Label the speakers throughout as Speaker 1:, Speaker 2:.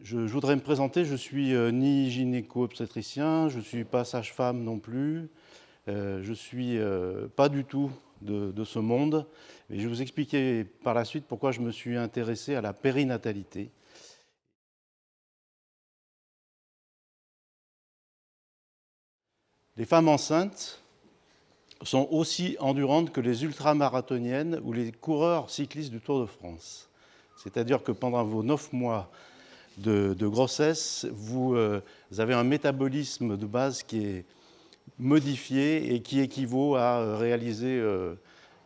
Speaker 1: Je voudrais me présenter, je suis ni gynéco-obstétricien, je ne suis pas sage-femme non plus, je ne suis pas du tout de ce monde. Et je vais vous expliquer par la suite pourquoi je me suis intéressé à la périnatalité. Les femmes enceintes sont aussi endurantes que les ultramarathoniennes ou les coureurs cyclistes du Tour de France. C'est-à-dire que pendant vos 9 mois de grossesse, vous avez un métabolisme de base qui est modifié et qui équivaut à réaliser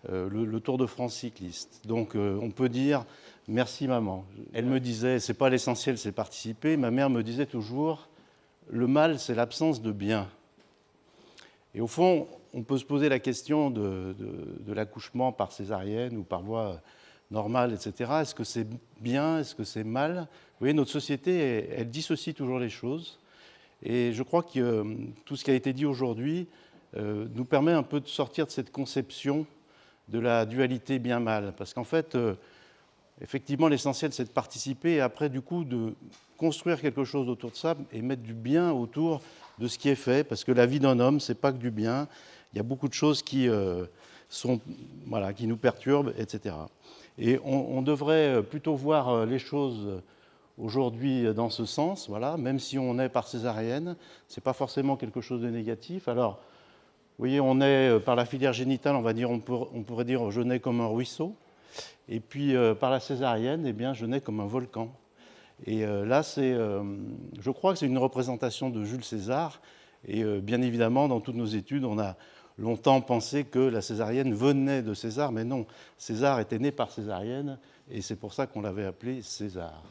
Speaker 1: le Tour de France cycliste. Donc on peut dire merci maman. Elle me disait c'est pas l'essentiel, c'est participer. Ma mère me disait toujours le mal c'est l'absence de bien. Et au fond, on peut se poser la question de l'accouchement par césarienne ou par voie normale, etc. Est-ce que c'est bien? Est-ce que c'est mal? Vous voyez, notre société, elle dissocie toujours les choses. Et je crois que tout ce qui a été dit aujourd'hui nous permet un peu de sortir de cette conception de la dualité bien-mal. Parce qu'en fait, effectivement, l'essentiel, c'est de participer et après, du coup, de construire quelque chose autour de ça et mettre du bien autour de ce qui est fait. Parce que la vie d'un homme, c'est pas que du bien. Il y a beaucoup de choses qui, qui nous perturbent, etc. Et on devrait plutôt voir les choses aujourd'hui dans ce sens, voilà, même si on est par césarienne, ce n'est pas forcément quelque chose de négatif. Alors, vous voyez, on est par la filière génitale, on va dire, on pourrait dire je nais comme un ruisseau, et puis par la césarienne, eh bien, je nais comme un volcan. Et là, je crois que c'est une représentation de Jules César, et bien évidemment, dans toutes nos études, on a longtemps pensé que la césarienne venait de César, mais non, César était né par césarienne, et c'est pour ça qu'on l'avait appelé César.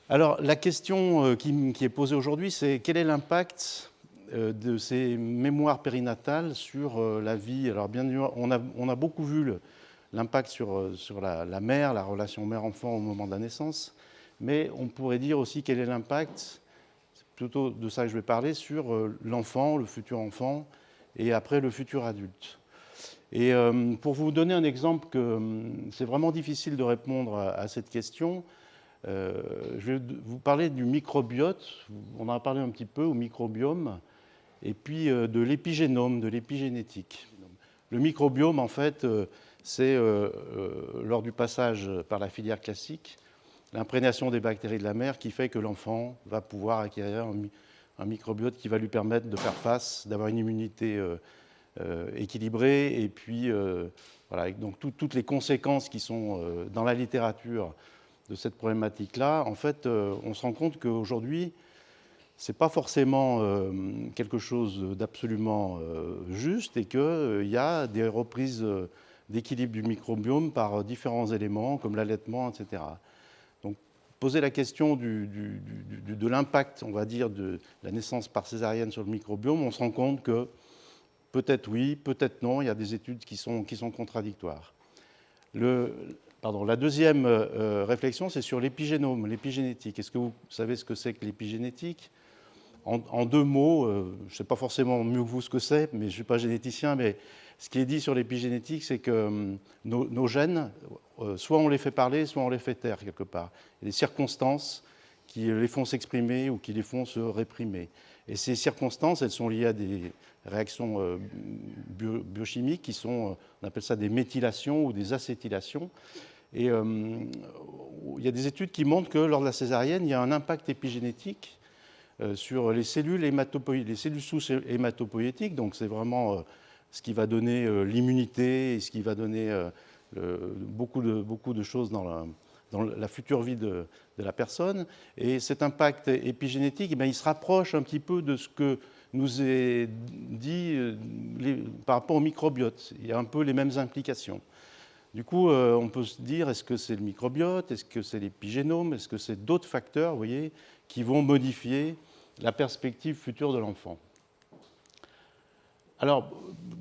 Speaker 1: Alors, la question qui est posée aujourd'hui, c'est quel est l'impact de ces mémoires périnatales sur la vie? Alors, bien sûr, on a beaucoup vu l'impact sur la mère, la relation mère-enfant au moment de la naissance, mais on pourrait dire aussi quel est l'impact, c'est plutôt de ça que je vais parler, sur l'enfant, le futur enfant, et après le futur adulte. Et pour vous donner un exemple que c'est vraiment difficile de répondre à cette question, je vais vous parler du microbiote, on en a parlé un petit peu, au microbiome, et puis de l'épigénome, de l'épigénétique. Le microbiome, en fait, c'est lors du passage par la filière classique, l'imprégnation des bactéries de la mère qui fait que l'enfant va pouvoir acquérir un microbiote qui va lui permettre de faire face, d'avoir une immunité équilibrée, et puis voilà, donc toutes les conséquences qui sont dans la littérature de cette problématique-là, en fait, on se rend compte qu'aujourd'hui, ce n'est pas forcément quelque chose d'absolument juste et qu'il y a des reprises d'équilibre du microbiome par différents éléments, comme l'allaitement, etc. Donc, poser la question de l'impact, on va dire, de la naissance par césarienne sur le microbiome, on se rend compte que peut-être oui, peut-être non, il y a des études qui sont contradictoires. La deuxième réflexion, c'est sur l'épigénome, l'épigénétique. Est-ce que vous savez ce que c'est que l'épigénétique? En deux mots, je ne sais pas forcément mieux que vous ce que c'est, mais je ne suis pas généticien, mais ce qui est dit sur l'épigénétique, c'est que nos gènes, soit on les fait parler, soit on les fait taire quelque part. Il y a des circonstances qui les font s'exprimer ou qui les font se réprimer. Et ces circonstances, elles sont liées à des réactions biochimiques qui sont, on appelle ça des méthylations ou des acétylations. Et il y a des études qui montrent que lors de la césarienne, il y a un impact épigénétique sur les cellules les cellules souches hématopoïétiques. Donc c'est vraiment ce qui va donner l'immunité et ce qui va donner beaucoup de choses dans la future vie de la personne. Et cet impact épigénétique, eh bien, il se rapproche un petit peu de ce que nous est dit par rapport au microbiote. Il y a un peu les mêmes implications. Du coup, on peut se dire, est-ce que c'est le microbiote? Est-ce que c'est l'épigénome? Est-ce que c'est d'autres facteurs, vous voyez, qui vont modifier la perspective future de l'enfant? Alors,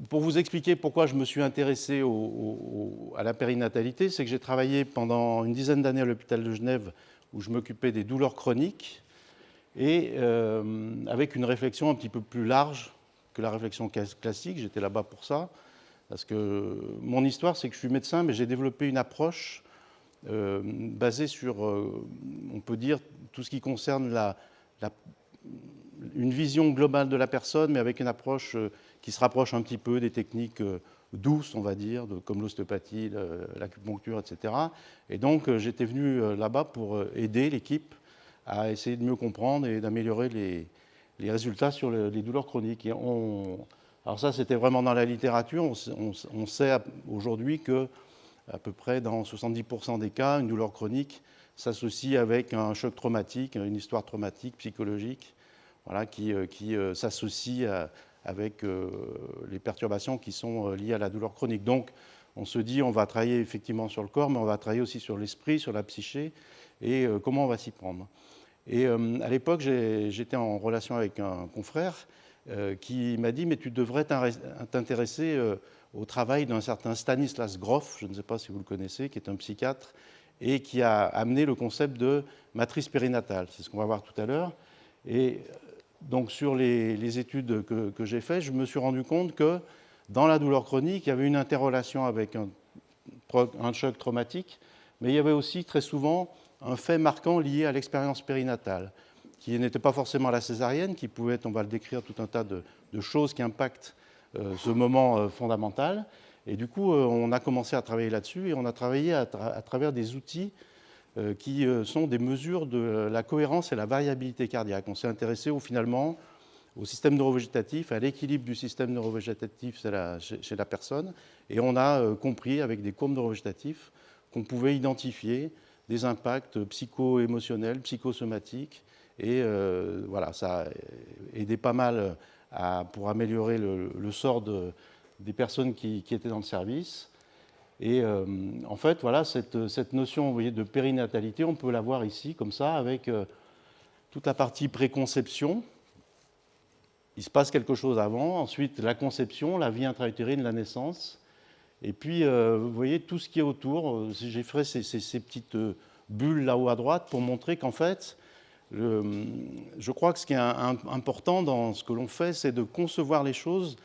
Speaker 1: pour vous expliquer pourquoi je me suis intéressé à la périnatalité, c'est que j'ai travaillé pendant une dizaine d'années à l'hôpital de Genève où je m'occupais des douleurs chroniques et avec une réflexion un petit peu plus large que la réflexion classique. J'étais là-bas pour ça, parce que mon histoire, c'est que je suis médecin, mais j'ai développé une approche basé sur, on peut dire, tout ce qui concerne une vision globale de la personne, mais avec une approche qui se rapproche un petit peu des techniques douces, on va dire, comme l'ostéopathie, l'acupuncture, etc. Et donc, j'étais venu là-bas pour aider l'équipe à essayer de mieux comprendre et d'améliorer les résultats sur les douleurs chroniques. Alors ça, c'était vraiment dans la littérature. On sait aujourd'hui que à peu près dans 70% des cas, une douleur chronique s'associe avec un choc traumatique, une histoire traumatique, psychologique, voilà, qui s'associe avec les perturbations qui sont liées à la douleur chronique. Donc, on se dit, on va travailler effectivement sur le corps, mais on va travailler aussi sur l'esprit, sur la psyché, et comment on va s'y prendre. Et à l'époque, j'étais en relation avec un confrère qui m'a dit, mais tu devrais t'intéresser au travail d'un certain Stanislas Grof, je ne sais pas si vous le connaissez, qui est un psychiatre, et qui a amené le concept de matrice périnatale. C'est ce qu'on va voir tout à l'heure. Et donc sur les études que j'ai faites, je me suis rendu compte que dans la douleur chronique, il y avait une interrelation avec un choc traumatique, mais il y avait aussi très souvent un fait marquant lié à l'expérience périnatale, qui n'était pas forcément la césarienne, qui pouvait être, on va le décrire, tout un tas de choses qui impactent ce moment fondamental. Et du coup, on a commencé à travailler là-dessus et on a travaillé à travers des outils qui sont des mesures de la cohérence et la variabilité cardiaque. On s'est intéressé finalement au système neurovégétatif, à l'équilibre du système neurovégétatif chez la personne, et on a compris avec des courbes neurovégétatives qu'on pouvait identifier des impacts psycho-émotionnels, psychosomatiques, et voilà, ça a aidé pas mal pour améliorer le sort des personnes qui étaient dans le service. Et en fait, voilà, cette notion, vous voyez, de périnatalité, on peut la voir ici, comme ça, avec toute la partie préconception. Il se passe quelque chose avant, ensuite la conception, la vie intra-utérine, la naissance, et puis vous voyez tout ce qui est autour. J'ai fait ces petites bulles là-haut à droite pour montrer qu'en fait, je crois que ce qui est important dans ce que l'on fait, c'est de concevoir les choses,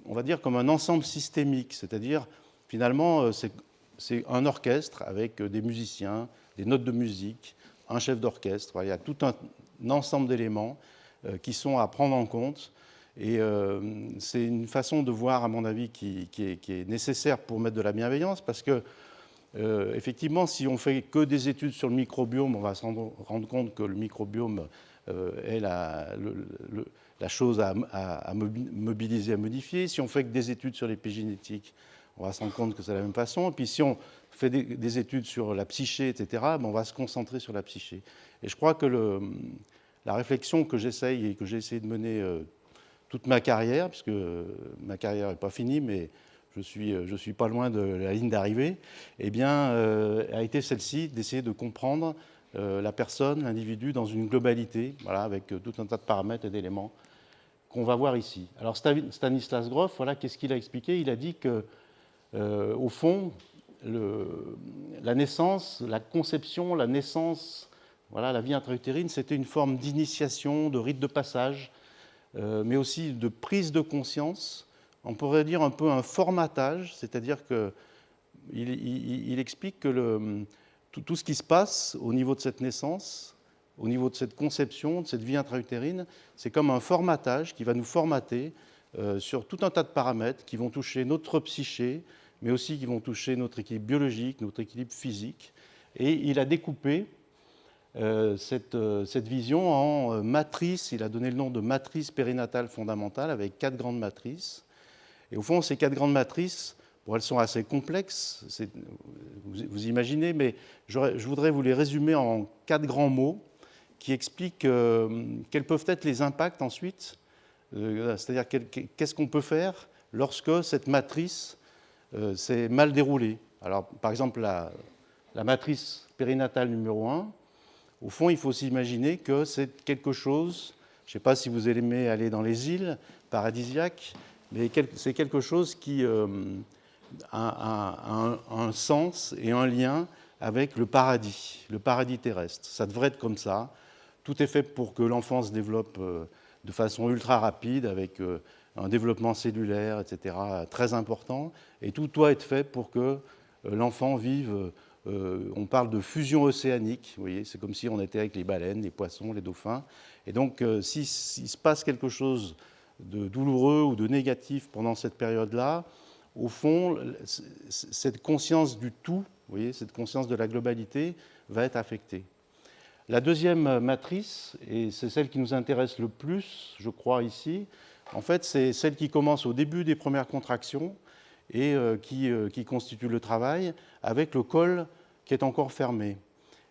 Speaker 1: on va dire, comme un ensemble systémique, c'est-à-dire finalement c'est un orchestre avec des musiciens, des notes de musique, un chef d'orchestre. Voilà, il y a tout un ensemble d'éléments qui sont à prendre en compte. Et c'est une façon de voir, à mon avis, qui est nécessaire pour mettre de la bienveillance, parce que, effectivement, si on fait que des études sur le microbiome, on va se rendre compte que le microbiome est la chose à mobiliser, à modifier. Si on fait que des études sur l'épigénétique, on va se rendre compte que c'est la même façon. Et puis si on fait des études sur la psyché, etc., on va se concentrer sur la psyché. Et je crois que la réflexion que j'essaye et que j'ai essayé de mener toute ma carrière, puisque ma carrière n'est pas finie, mais je suis pas loin de la ligne d'arrivée, eh bien, a été celle-ci, d'essayer de comprendre la personne, l'individu, dans une globalité, voilà, avec tout un tas de paramètres et d'éléments qu'on va voir ici. Alors Stanislas Grof, voilà, qu'est-ce qu'il a expliqué? Il a dit que, au fond, la naissance, la conception, la naissance, voilà, la vie intra-utérine, c'était une forme d'initiation, de rite de passage, mais aussi de prise de conscience. On pourrait dire un peu un formatage, c'est-à-dire qu'il explique que tout ce qui se passe au niveau de cette naissance, au niveau de cette conception, de cette vie intra-utérine, c'est comme un formatage qui va nous formater sur tout un tas de paramètres qui vont toucher notre psyché, mais aussi qui vont toucher notre équilibre biologique, notre équilibre physique. Et il a découpé cette vision en matrice. Il a donné le nom de matrice périnatale fondamentale avec 4 grandes matrices. Et au fond, ces 4 grandes matrices, bon, elles sont assez complexes, vous imaginez, mais je voudrais vous les résumer en 4 grands mots qui expliquent quels peuvent être les impacts ensuite, c'est-à-dire qu'est-ce qu'on peut faire lorsque cette matrice s'est mal déroulée. Alors, par exemple, la matrice périnatale numéro 1, au fond, il faut s'imaginer que c'est quelque chose, je ne sais pas si vous aimez aller dans les îles paradisiaques, mais c'est quelque chose qui a un sens et un lien avec le paradis terrestre. Ça devrait être comme ça. Tout est fait pour que l'enfant se développe de façon ultra rapide, avec un développement cellulaire, etc., très important. Et tout doit être fait pour que l'enfant vive on parle de fusion océanique, vous voyez, c'est comme si on était avec les baleines, les poissons, les dauphins. Et donc, s'il se passe quelque chose de douloureux ou de négatif pendant cette période-là, au fond, cette conscience du tout, vous voyez, cette conscience de la globalité va être affectée. La deuxième matrice, et c'est celle qui nous intéresse le plus, je crois, ici, en fait, c'est celle qui commence au début des premières contractions et qui constitue le travail, avec le col qui est encore fermé.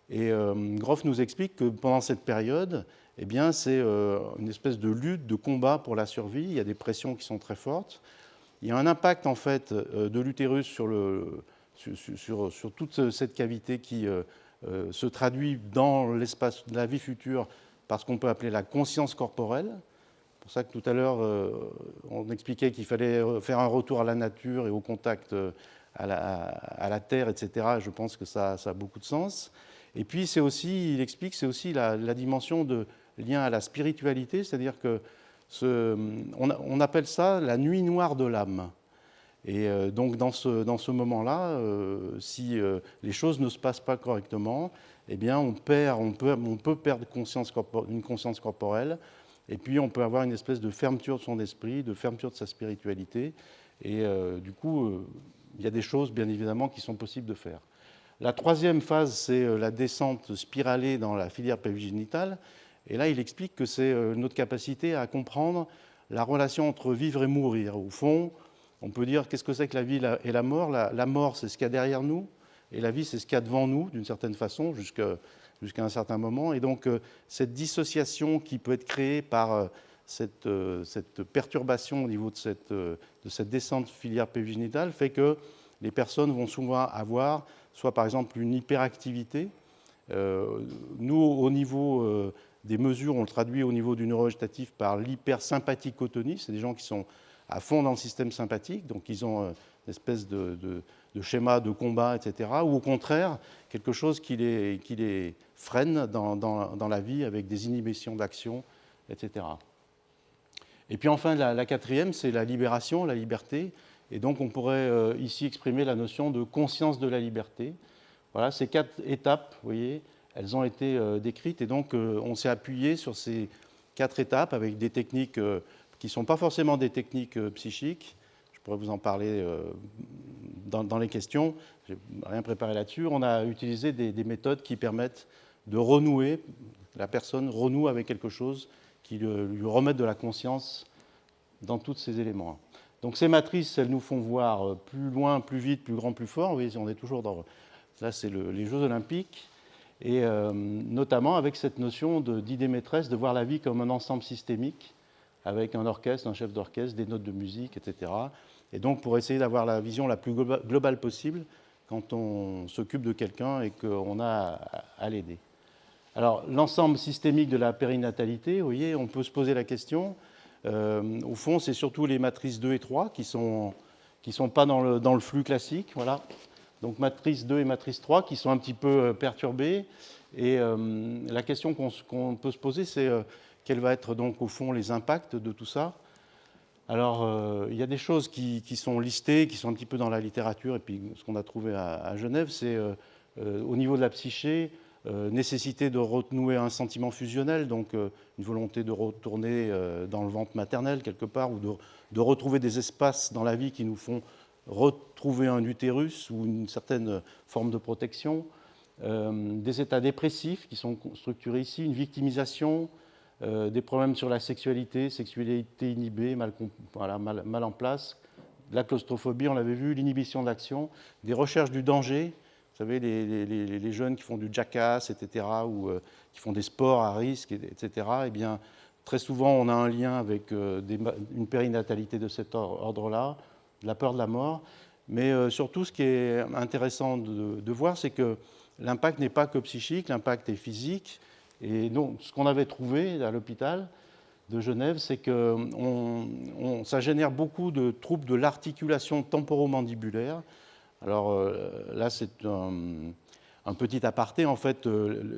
Speaker 1: Et Grof nous explique que pendant cette période, eh bien, c'est une espèce de lutte, de combat pour la survie. Il y a des pressions qui sont très fortes. Il y a un impact en fait de l'utérus sur toute cette cavité qui se traduit dans l'espace de la vie future par ce qu'on peut appeler la conscience corporelle. C'est pour ça que tout à l'heure, on expliquait qu'il fallait faire un retour à la nature et au contact à la terre, etc. Je pense que ça a beaucoup de sens. Et puis, c'est aussi, il explique, c'est aussi la dimension de lien à la spiritualité, c'est-à-dire que on appelle ça la nuit noire de l'âme. Et donc, dans ce moment-là, si les choses ne se passent pas correctement, eh bien, on peut perdre une conscience corporelle, et puis on peut avoir une espèce de fermeture de son esprit, de fermeture de sa spiritualité. Et du coup, il y a des choses, bien évidemment, qui sont possibles de faire. La troisième phase, c'est la descente spiralée dans la filière pelvigénitale. Et là, il explique que c'est notre capacité à comprendre la relation entre vivre et mourir. Au fond, on peut dire qu'est-ce que c'est que la vie et la mort. La mort, c'est ce qu'il y a derrière nous, et la vie, c'est ce qu'il y a devant nous, d'une certaine façon, jusqu'à un certain moment. Et donc, cette dissociation qui peut être créée par cette perturbation au niveau de cette descente filière pelvigénitale fait que les personnes vont souvent avoir soit par exemple une hyperactivité. Nous, au niveau des mesures, on le traduit au niveau du neurovégétatif par l'hypersympathicotonie. C'est des gens qui sont à fond dans le système sympathique, donc ils ont une espèce de schéma de combat, etc. Ou au contraire, quelque chose qui les freine dans la vie avec des inhibitions d'action, etc. Et puis enfin, la quatrième, c'est la libération, la liberté. Et donc, on pourrait ici exprimer la notion de conscience de la liberté. Voilà, ces 4 étapes, vous voyez, elles ont été décrites. Et donc, on s'est appuyé sur ces 4 étapes avec des techniques qui ne sont pas forcément des techniques psychiques. Je pourrais vous en parler dans les questions. Je n'ai rien préparé là-dessus. On a utilisé des méthodes qui permettent de renouer, la personne renoue avec quelque chose qui lui remettent de la conscience dans tous ces éléments. Donc ces matrices, elles nous font voir plus loin, plus vite, plus grand, plus fort. Vous voyez, on est toujours dans... Là, c'est les Jeux Olympiques. Et notamment avec cette notion d'idée maîtresse, de voir la vie comme un ensemble systémique, avec un orchestre, un chef d'orchestre, des notes de musique, etc. Et donc pour essayer d'avoir la vision la plus globale possible quand on s'occupe de quelqu'un et qu'on a à l'aider. Alors l'ensemble systémique de la périnatalité, vous voyez, on peut se poser la question... au fond, c'est surtout les matrices 2 et 3 qui sont pas dans le flux classique. Voilà. Donc matrice 2 et matrice 3 qui sont un petit peu perturbées. Et la question qu'on peut se poser, c'est quels vont être donc au fond les impacts de tout ça. Alors, il y a des choses qui sont listées, qui sont un petit peu dans la littérature, et puis ce qu'on a trouvé à Genève, c'est au niveau de la psyché, nécessité de renouer un sentiment fusionnel, donc une volonté de retourner dans le ventre maternel quelque part, ou de retrouver des espaces dans la vie qui nous font retrouver un utérus ou une certaine forme de protection, des états dépressifs qui sont structurés ici, une victimisation, des problèmes sur la sexualité inhibée, mal en place, la claustrophobie, on l'avait vu, l'inhibition de l'action, des recherches du danger. Vous savez, les jeunes qui font du jackass, etc., ou qui font des sports à risque, etc., eh bien, très souvent, on a un lien avec une périnatalité de cet ordre-là, la peur de la mort. Mais surtout, ce qui est intéressant de voir, c'est que l'impact n'est pas que psychique, l'impact est physique. Et donc, ce qu'on avait trouvé à l'hôpital de Genève, c'est que ça génère beaucoup de troubles de l'articulation temporomandibulaire. Alors là, c'est un petit aparté. En fait,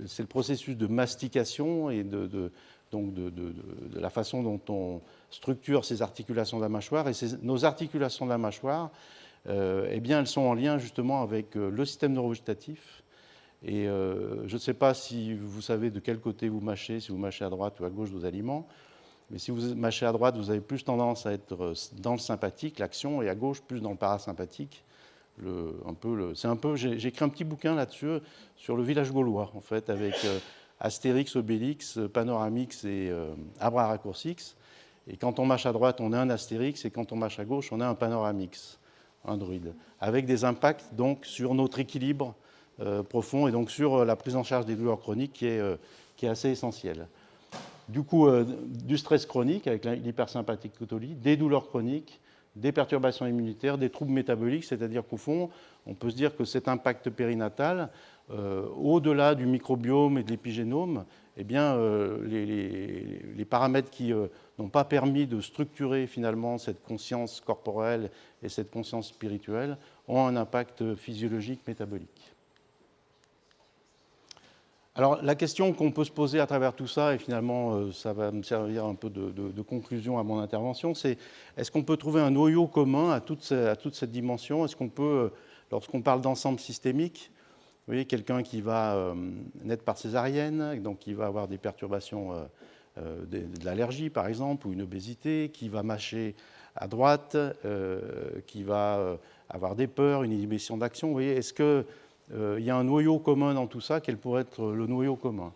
Speaker 1: c'est le processus de mastication et donc de la façon dont on structure ces articulations de la mâchoire. Et nos articulations de la mâchoire eh bien, elles sont en lien justement avec le système neurovégétatif. Et je ne sais pas si vous savez de quel côté vous mâchez, si vous mâchez à droite ou à gauche de vos aliments, mais si vous mâchez à droite, vous avez plus tendance à être dans le sympathique, l'action, et à gauche, plus dans le parasympathique. J'ai écrit un petit bouquin là-dessus sur le village gaulois, en fait, avec Astérix, Obélix, Panoramix et Abraraccourcix. Et quand on mâche à droite, on a un Astérix, et quand on mâche à gauche, on a un Panoramix, un druide, avec des impacts donc sur notre équilibre profond et donc sur la prise en charge des douleurs chroniques qui est assez essentielle. Du coup, du stress chronique avec l'hypersympathicotolie, des douleurs chroniques, des perturbations immunitaires, des troubles métaboliques, c'est-à-dire qu'au fond, on peut se dire que cet impact périnatal, au-delà du microbiome et de l'épigénome, eh bien, les paramètres qui n'ont pas permis de structurer finalement cette conscience corporelle et cette conscience spirituelle ont un impact physiologique métabolique. Alors la question qu'on peut se poser à travers tout ça, et finalement ça va me servir un peu de conclusion à mon intervention, c'est est-ce qu'on peut trouver un noyau commun à toute cette dimension? Est-ce qu'on peut, lorsqu'on parle d'ensemble systémique, vous voyez, quelqu'un qui va naître par césarienne, donc qui va avoir des perturbations de l'allergie par exemple, ou une obésité, qui va mâcher à droite, qui va avoir des peurs, une inhibition d'action, vous voyez, est-ce que il y a un noyau commun dans tout ça, quel pourrait être le noyau commun?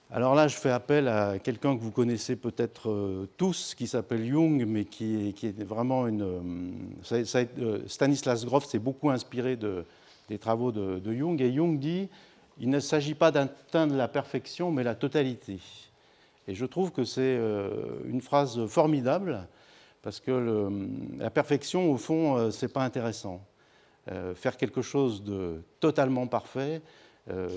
Speaker 1: Alors là, je fais appel à quelqu'un que vous connaissez peut-être tous, qui s'appelle Jung, mais qui est vraiment Stanislas Grof s'est beaucoup inspiré des travaux de Jung, et Jung dit « Il ne s'agit pas d'atteindre la perfection, mais la totalité ». Et je trouve que c'est une phrase formidable, parce que la perfection, au fond, c'est pas intéressant. Faire quelque chose de totalement parfait,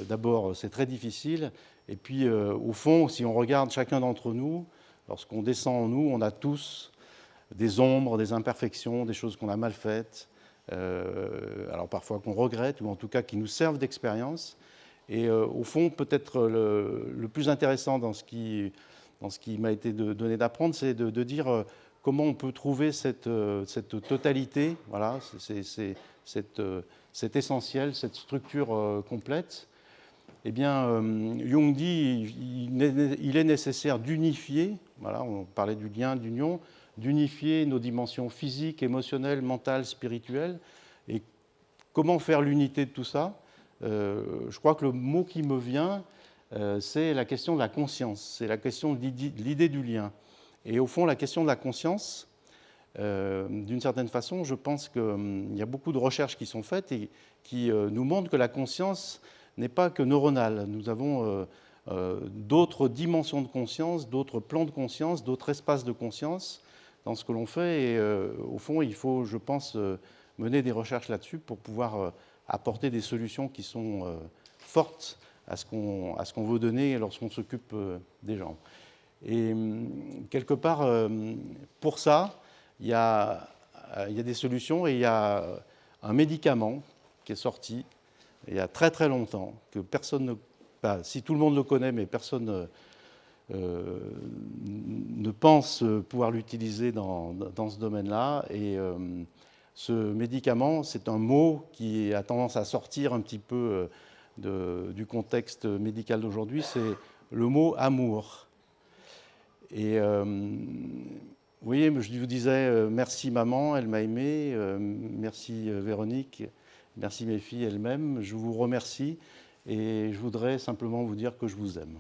Speaker 1: d'abord c'est très difficile, et puis au fond, si on regarde chacun d'entre nous, lorsqu'on descend en nous, on a tous des ombres, des imperfections, des choses qu'on a mal faites, alors parfois qu'on regrette, ou en tout cas qui nous servent d'expérience. Et au fond, peut-être le plus intéressant dans ce qui m'a été donné d'apprendre, c'est de dire comment on peut trouver cette totalité, voilà, cet essentiel, cette structure complète. Eh bien, Jung dit il est nécessaire d'unifier, voilà, on parlait du lien, d'union, d'unifier nos dimensions physiques, émotionnelles, mentales, spirituelles. Et comment faire l'unité de tout ça? Je crois que le mot qui me vient, c'est la question de la conscience, c'est la question de l'idée du lien. Et au fond, la question de la conscience, d'une certaine façon, je pense qu'il y a beaucoup de recherches qui sont faites et qui nous montrent que la conscience n'est pas que neuronale. Nous avons d'autres dimensions de conscience, d'autres plans de conscience, d'autres espaces de conscience dans ce que l'on fait. Et au fond, il faut, je pense, mener des recherches là-dessus pour pouvoir apporter des solutions qui sont fortes à ce qu'on veut donner lorsqu'on s'occupe des gens. Et quelque part, pour ça, il y a des solutions, et il y a un médicament qui est sorti il y a très très longtemps, que personne ne... Enfin, si tout le monde le connaît, mais personne ne pense pouvoir l'utiliser dans ce domaine-là. Et ce médicament, c'est un mot qui a tendance à sortir un petit peu du contexte médical d'aujourd'hui, c'est le mot amour. Et vous voyez, je vous disais merci maman, elle m'a aimé, merci Véronique, merci mes filles elles-mêmes, je vous remercie et je voudrais simplement vous dire que je vous aime.